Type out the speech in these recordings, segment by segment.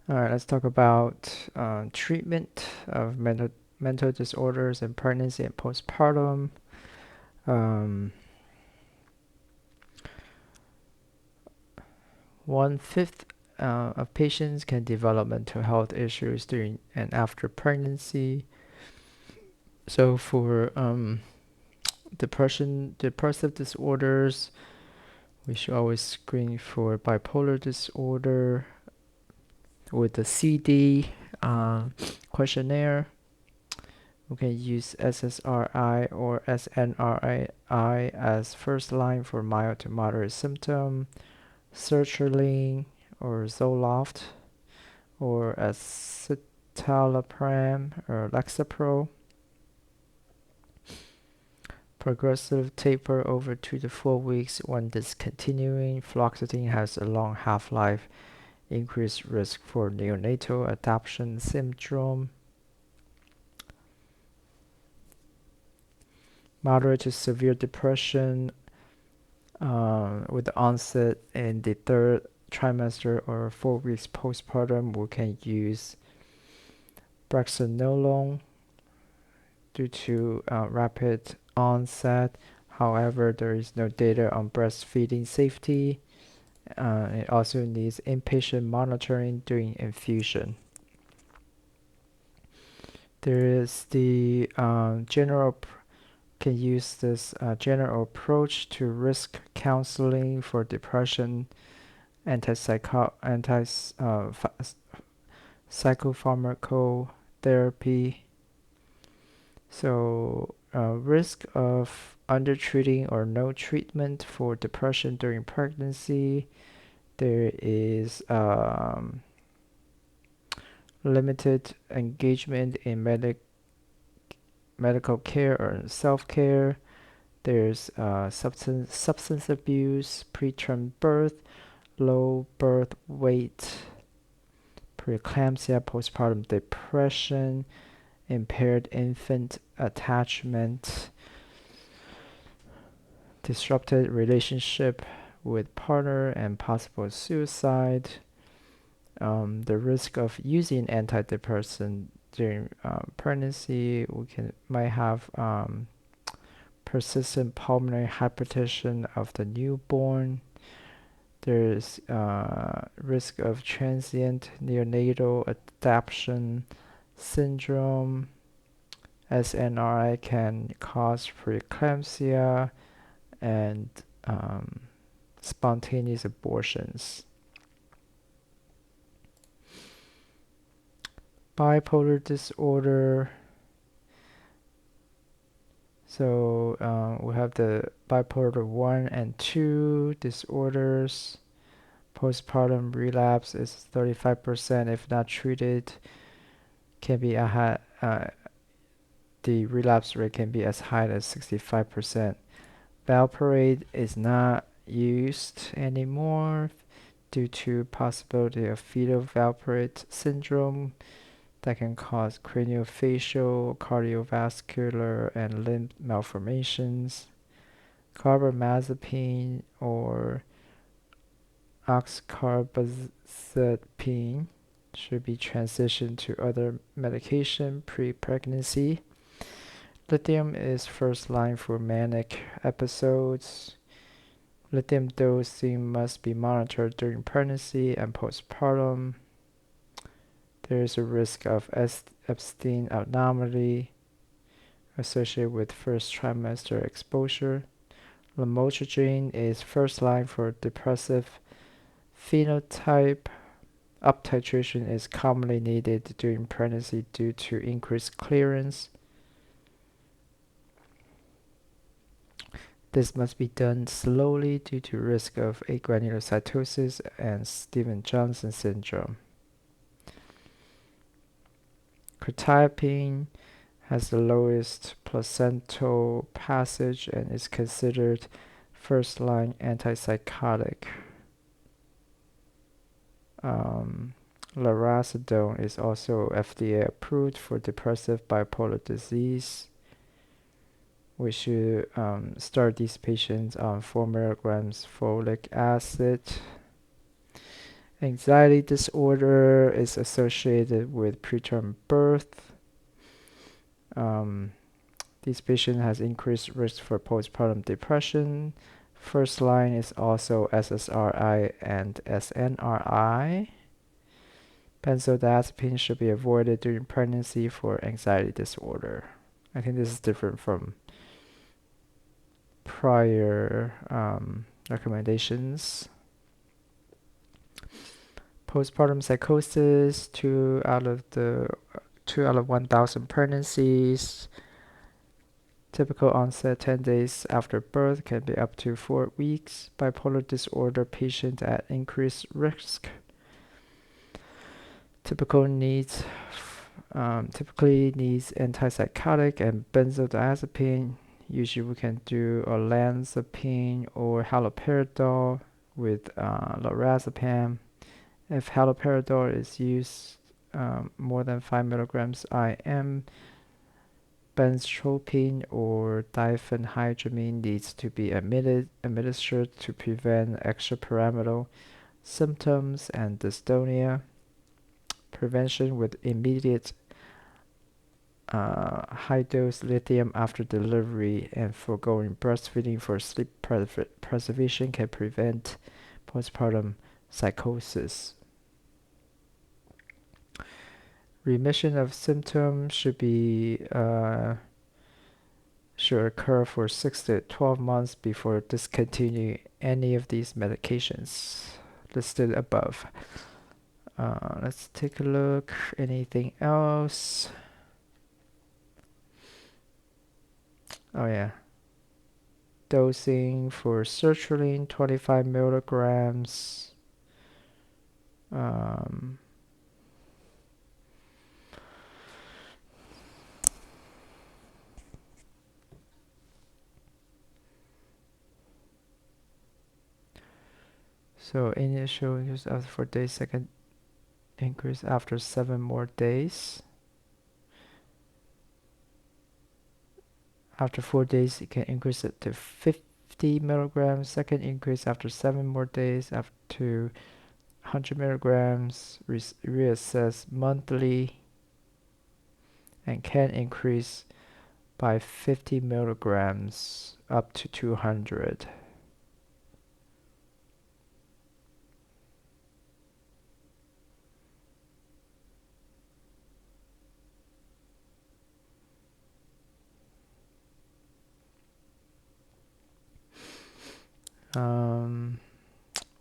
All right, let's talk about treatment of mental disorders in pregnancy and postpartum. Um, 1/5 of patients can develop mental health issues during and after pregnancy. So for depressive disorders, we should always screen for bipolar disorder with the CD questionnaire. We can use SSRI or SNRI as first line for mild to moderate symptom, sertraline or Zoloft, or escitalopram or Lexapro. Progressive taper over 2 to 4 weeks when discontinuing. Fluoxetine has a long half-life, increased risk for neonatal adaptation syndrome. Moderate to severe depression with the onset in the third trimester or 4 weeks postpartum, we can use brexanolone due to rapid onset. However, there is no data on breastfeeding safety. It also needs inpatient monitoring during infusion. There is the can use this general approach to risk counseling for depression, psychopharmacotherapy. So risk of undertreating or no treatment for depression during pregnancy. There is limited engagement in medical care or self-care. There's substance abuse, preterm birth, low birth weight, preeclampsia, postpartum depression, impaired infant attachment, disrupted relationship with partner, and possible suicide. The risk of using antidepressant during pregnancy, might have persistent pulmonary hypertension of the newborn. There's risk of transient neonatal adaptation syndrome. SNRI can cause preeclampsia and spontaneous abortions. Bipolar disorder. So we have the bipolar 1 and 2 disorders. Postpartum relapse is 35% if not treated. Can be the relapse rate can be as high as 65%. Valproate is not used anymore due to possibility of fetal valproate syndrome that can cause craniofacial, cardiovascular, and limb malformations. Carbamazepine or oxcarbazepine should be transitioned to other medication pre-pregnancy. Lithium is first line for manic episodes. Lithium dosing must be monitored during pregnancy and postpartum. There is a risk of Epstein anomaly associated with first trimester exposure. Lamotrigine is first line for depressive phenotype. Up-titration is commonly needed during pregnancy due to increased clearance. This must be done slowly due to risk of agranulocytosis and Stevens-Johnson syndrome. Quetiapine has the lowest placental passage and is considered first-line antipsychotic. Lurasidone is also FDA approved for depressive bipolar disease. We should start these patients on 4 milligrams folic acid. Anxiety disorder is associated with preterm birth. This patient has increased risk for postpartum depression. First line is also SSRI and SNRI. Benzodiazepines should be avoided during pregnancy for anxiety disorder. I think this is different from prior recommendations. Postpartum psychosis, 2 out of 1,000 pregnancies. Typical onset 10 days after birth, can be up to 4 weeks. Bipolar disorder patient at increased risk. Typically needs antipsychotic and benzodiazepine. Usually we can do olanzapine or haloperidol with lorazepam. If haloperidol is used more than 5 milligrams IM, benztropine or diphenhydramine needs to be administered to prevent extrapyramidal symptoms and dystonia. Prevention with immediate high-dose lithium after delivery and foregoing breastfeeding for sleep preservation can prevent postpartum psychosis. Remission of symptoms should occur for 6 to 12 months before discontinuing any of these medications listed above. Let's take a look. Anything else? Oh yeah. Dosing for sertraline, 25 milligrams. So initial use after 4 days, second increase after 7 more days. After 4 days, you can increase it to 50 milligrams. Second increase after 7 more days, up to 100 milligrams. Reassess monthly and can increase by 50 milligrams up to 200.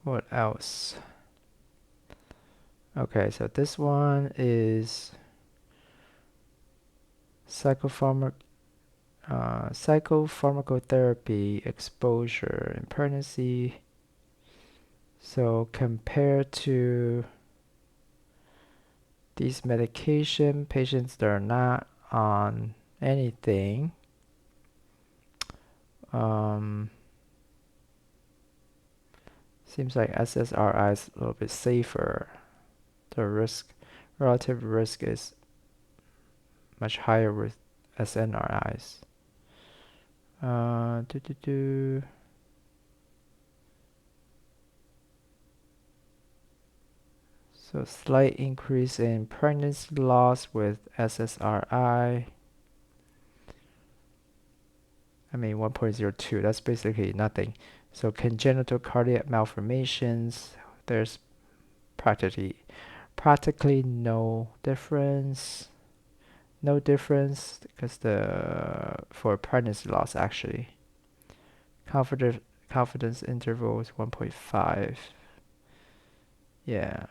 What else? Okay, so this one is psychopharmacotherapy exposure in pregnancy. So compared to these medication, patients that are not on anything, seems like SSRI is a little bit safer. The relative risk is much higher with SNRIs. So slight increase in pregnancy loss with SSRI. I mean 1.02, that's basically nothing. So congenital cardiac malformations, there's practically no difference. No difference because for pregnancy loss actually. Confidence interval is 1.5. Yeah.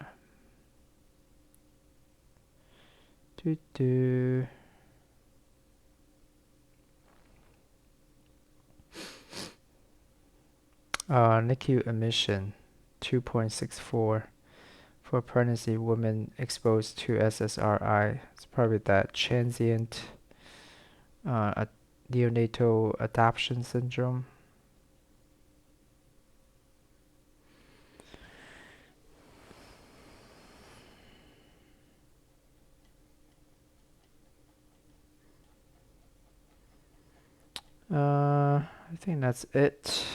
NICU admission 2.64 for pregnancy women exposed to SSRI. It's probably that transient neonatal adaptation syndrome. I think that's it.